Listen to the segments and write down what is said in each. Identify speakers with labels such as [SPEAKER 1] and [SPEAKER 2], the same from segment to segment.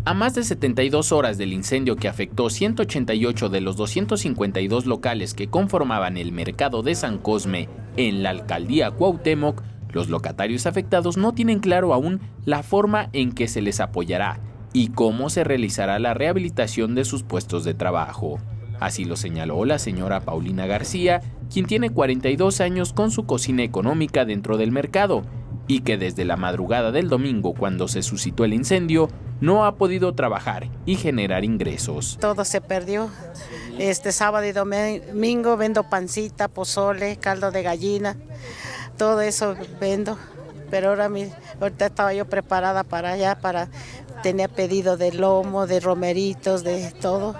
[SPEAKER 1] A más de 72 horas del incendio que afectó 188 de los 252 locales que conformaban el mercado de San Cosme en la alcaldía Cuauhtémoc, los locatarios afectados no tienen claro aún la forma en que se les apoyará y cómo se realizará la rehabilitación de sus puestos de trabajo. Así lo señaló la señora Paulina García, quien tiene 42 años con su cocina económica dentro del mercado y que desde la madrugada del domingo, cuando se suscitó el incendio, no ha podido trabajar y generar ingresos.
[SPEAKER 2] Todo se perdió. Sábado y domingo vendo pancita, pozole, caldo de gallina, todo eso vendo. Pero ahorita estaba yo preparada para allá, tenía pedido de lomo, de romeritos, de todo.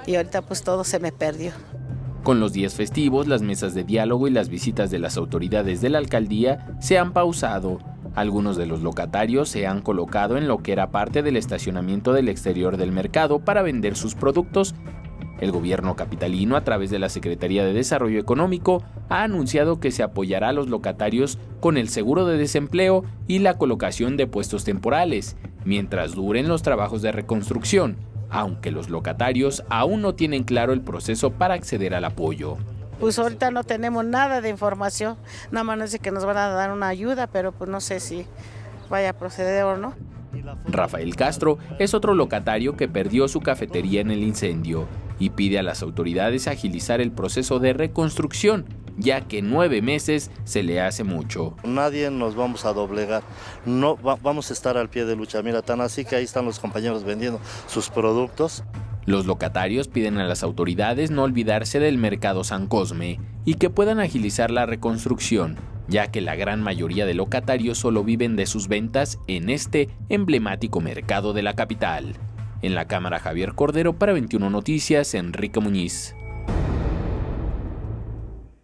[SPEAKER 2] Y ahorita pues todo se me perdió.
[SPEAKER 1] Con los días festivos, las mesas de diálogo y las visitas de las autoridades de la alcaldía se han pausado. Algunos de los locatarios se han colocado en lo que era parte del estacionamiento del exterior del mercado para vender sus productos. El gobierno capitalino, a través de la Secretaría de Desarrollo Económico, ha anunciado que se apoyará a los locatarios con el seguro de desempleo y la colocación de puestos temporales, mientras duren los trabajos de reconstrucción, aunque los locatarios aún no tienen claro el proceso para acceder al apoyo.
[SPEAKER 2] Pues ahorita no tenemos nada de información, nada más nos dice que nos van a dar una ayuda, pero pues no sé si vaya a proceder o no.
[SPEAKER 1] Rafael Castro es otro locatario que perdió su cafetería en el incendio y pide a las autoridades agilizar el proceso de reconstrucción, ya que 9 meses se le hace mucho.
[SPEAKER 3] Nadie nos vamos a doblegar, no vamos a estar al pie de lucha. Mira, tan así que ahí están los compañeros vendiendo sus productos.
[SPEAKER 1] Los locatarios piden a las autoridades no olvidarse del mercado San Cosme y que puedan agilizar la reconstrucción, ya que la gran mayoría de locatarios solo viven de sus ventas en este emblemático mercado de la capital. En la cámara, Javier Cordero, para 21 Noticias, Enrique Muñiz.